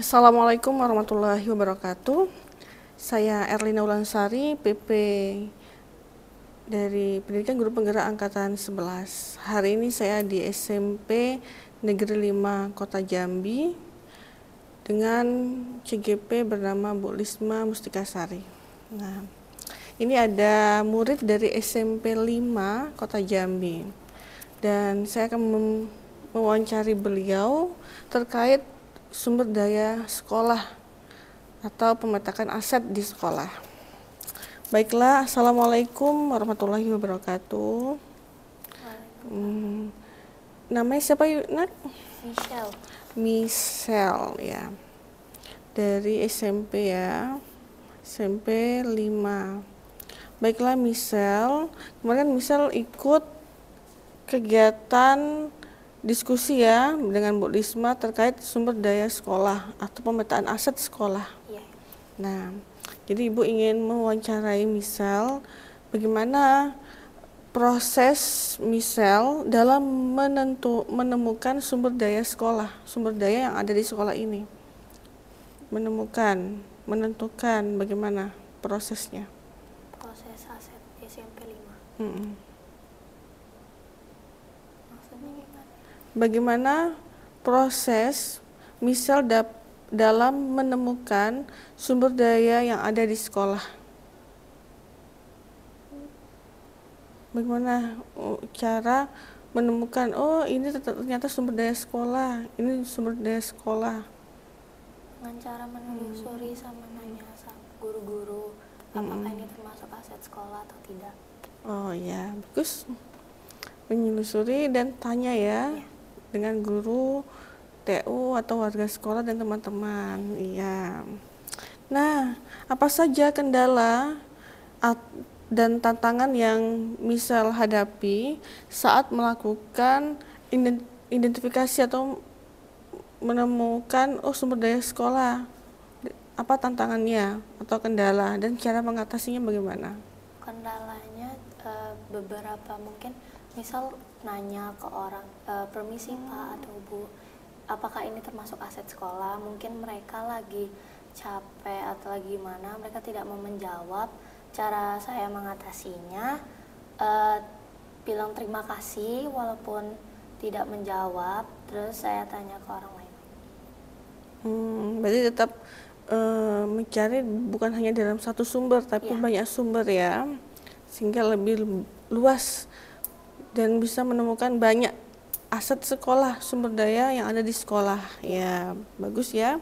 Assalamualaikum warahmatullahi wabarakatuh. Saya Erlina Ulansari, PP dari Pendidikan Guru Penggerak Angkatan 11. Hari ini saya di SMP Negeri 5 Kota Jambi dengan CGP bernama Bu Lisma Mustikasari. Nah, ini ada murid dari SMP 5 Kota Jambi dan saya akan mewawancari beliau terkait sumber daya sekolah atau pemetakan aset di sekolah. Baiklah, Assalamualaikum warahmatullahi wabarakatuh. Namanya siapa yuk, Nak? Michelle. Michelle ya. Dari SMP ya. SMP 5. Baiklah Michelle, kemarin Michelle ikut kegiatan diskusi ya dengan Bu Lisma terkait sumber daya sekolah atau pemetaan aset sekolah. Iya. Nah, jadi Ibu ingin mewawancarai Michelle bagaimana proses Michelle dalam menemukan sumber daya sekolah, sumber daya yang ada di sekolah ini. Menentukan bagaimana prosesnya. Proses aset SMP 5. Maksudnya gimana? Bagaimana proses Michelle dalam menemukan sumber daya yang ada di sekolah? Bagaimana cara menemukan, oh ini ternyata sumber daya sekolah, ini sumber daya sekolah. Dengan cara menelusuri sama nanya sama guru-guru apakah ini termasuk aset sekolah atau tidak. Oh ya, bagus. Menyelusuri dan tanya ya dengan guru, TU atau warga sekolah dan teman-teman. Iya. Nah, apa saja kendala dan tantangan yang Michelle hadapi saat melakukan identifikasi atau menemukan sumber daya sekolah? Apa tantangannya atau kendala dan cara mengatasinya bagaimana? Kendalanya beberapa mungkin misal nanya ke orang, permisi Pak atau Bu, apakah ini termasuk aset sekolah? Mungkin mereka lagi capek atau lagi gimana, mereka tidak mau menjawab. Cara saya mengatasinya bilang terima kasih walaupun tidak menjawab, terus saya tanya ke orang lain. Berarti tetap mencari bukan hanya dalam satu sumber tapi banyak sumber ya, sehingga lebih luas dan bisa menemukan banyak aset sekolah, sumber daya yang ada di sekolah. Ya, bagus ya.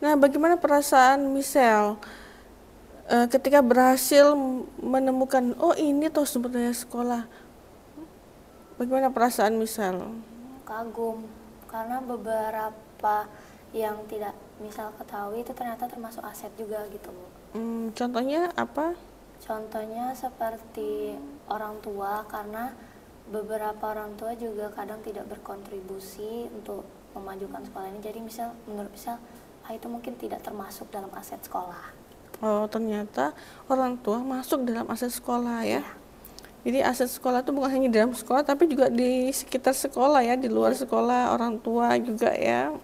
Nah, bagaimana perasaan Michelle ketika berhasil menemukan, oh ini toh sumber daya sekolah? Bagaimana perasaan Michelle? Kagum, karena beberapa yang tidak misal ketahui itu ternyata termasuk aset juga gitu Bu. Contohnya apa? Contohnya seperti orang tua, karena beberapa orang tua juga kadang tidak berkontribusi untuk memajukan sekolah ini. Jadi menurut misal itu mungkin tidak termasuk dalam aset sekolah. Oh, ternyata orang tua masuk dalam aset sekolah ya. Jadi aset sekolah itu bukan hanya di dalam sekolah tapi juga di sekitar sekolah ya, di luar sekolah, orang tua juga ya.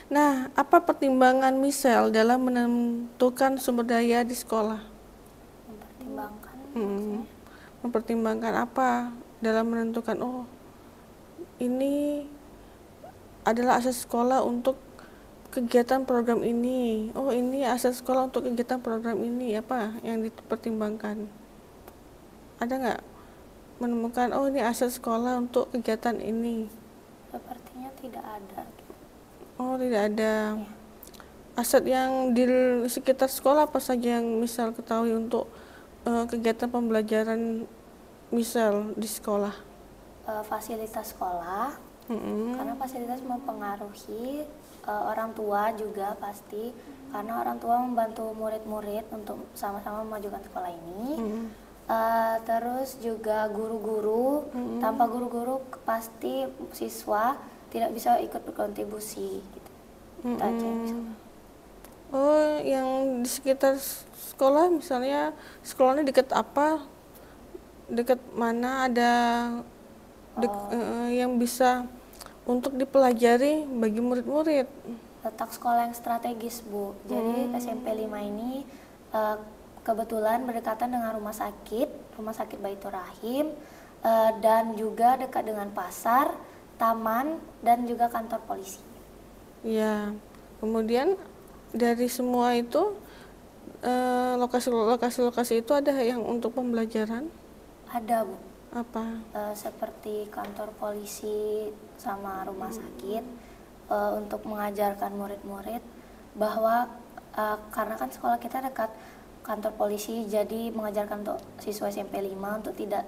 Nah, apa pertimbangan Michelle dalam menentukan sumber daya di sekolah? Mempertimbangkan Mempertimbangkan apa dalam menentukan, oh ini adalah aset sekolah untuk kegiatan program ini, oh ini aset sekolah untuk kegiatan program ini, apa yang dipertimbangkan? Ada nggak menemukan, oh ini aset sekolah untuk kegiatan ini? Sepertinya tidak ada. Oh tidak ada. Aset yang di sekitar sekolah apa saja yang misal ketahui untuk kegiatan pembelajaran misal di sekolah? Fasilitas sekolah, karena fasilitas mempengaruhi orang tua juga pasti, karena orang tua membantu murid-murid untuk sama-sama memajukan sekolah ini. Terus juga guru-guru, tanpa guru-guru pasti siswa tidak bisa ikut berkontribusi gitu. Itu aja yang bisa. Oh, yang di sekitar sekolah misalnya sekolahnya dekat apa? Dekat mana ada yang bisa untuk dipelajari bagi murid-murid? letak sekolah yang strategis, Bu. Jadi SMP 5 ini kebetulan berdekatan dengan Rumah Sakit Baitur Rahim, dan juga dekat dengan pasar, taman, dan juga kantor polisi. Ya, kemudian dari semua itu lokasi-lokasi itu ada yang untuk pembelajaran? Ada, Bu. Apa? Seperti kantor polisi sama rumah sakit, untuk mengajarkan murid-murid bahwa karena kan sekolah kita dekat kantor polisi, jadi mengajarkan untuk siswa SMP 5 untuk tidak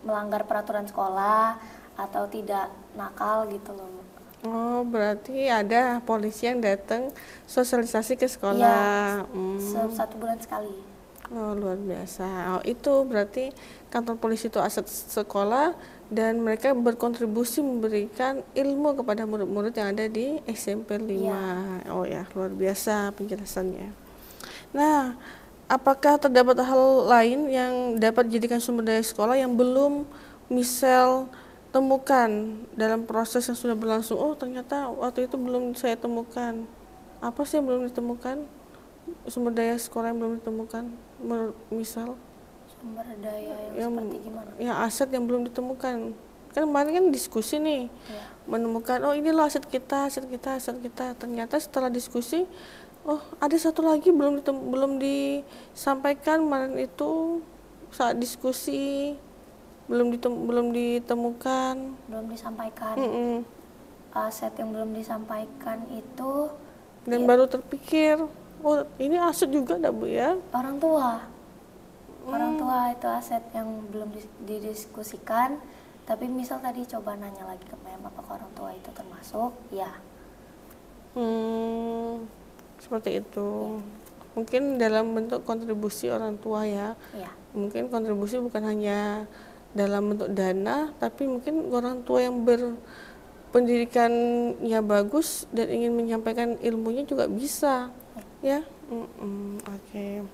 melanggar peraturan sekolah atau tidak nakal gitu loh, Bu. Oh, berarti ada polisi yang datang sosialisasi ke Iya, sekolah. 1 bulan sekali. Oh, luar biasa. Oh, itu berarti kantor polisi itu aset sekolah dan mereka berkontribusi memberikan ilmu kepada murid-murid yang ada di SMP 5. Oh ya, luar biasa penjelasannya. Nah, apakah terdapat hal lain yang dapat dijadikan sumber daya sekolah yang belum misal temukan dalam proses yang sudah berlangsung? Oh, ternyata waktu itu belum saya temukan. Apa sih yang belum ditemukan? Sumber daya sekolah yang belum ditemukan, misal Sumber daya yang seperti gimana? ya aset yang belum ditemukan. Kan kemarin kan diskusi nih, Ya. menemukan oh ini loh aset kita. Ternyata setelah diskusi, oh ada satu lagi belum disampaikan kemarin itu saat diskusi, belum ditemukan. Belum disampaikan. Mm-mm. Aset yang belum disampaikan itu Dan baru terpikir, oh ini aset juga enggak Bu ya? orang tua. Orang tua itu aset yang belum didiskusikan, tapi misal tadi coba nanya lagi ke Mem, apakah orang tua itu termasuk? Ya. Seperti itu. Mungkin dalam bentuk kontribusi orang tua ya. Ya. Mungkin kontribusi bukan hanya dalam bentuk dana, tapi mungkin orang tua yang berpendidikannya bagus dan ingin menyampaikan ilmunya juga bisa. Ya. Oke.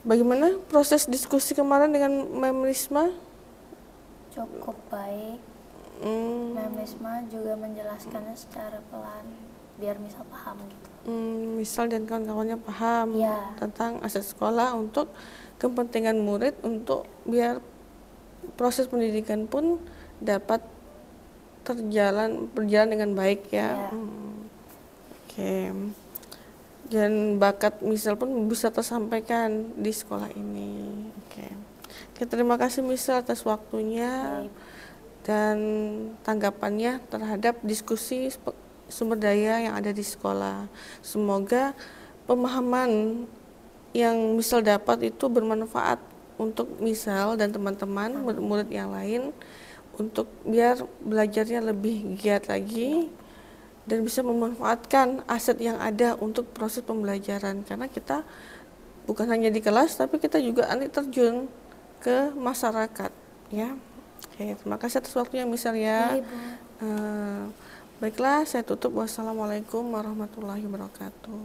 Bagaimana proses diskusi kemarin dengan Mem Risma? Cukup baik. Mem Risma juga menjelaskannya secara pelan, biar misal paham gitu. Misal dan kawan-kawannya paham Ya. tentang aset sekolah untuk kepentingan murid, untuk biar proses pendidikan pun dapat berjalan dengan baik ya. Ya. Oke. Dan bakat misal pun bisa tersampaikan di sekolah ini. Oke, terima kasih misal atas waktunya. Baik. Dan tanggapannya terhadap diskusi sumber daya yang ada di sekolah. Semoga pemahaman yang misal dapat itu bermanfaat untuk misal dan teman-teman murid-murid yang lain, untuk biar belajarnya lebih giat lagi dan bisa memanfaatkan aset yang ada untuk proses pembelajaran, karena kita bukan hanya di kelas tapi kita juga nanti terjun ke masyarakat ya. Oke, terima kasih atas waktunya misal ya. Iya, Bu. Baiklah, saya tutup. Wassalamualaikum warahmatullahi wabarakatuh.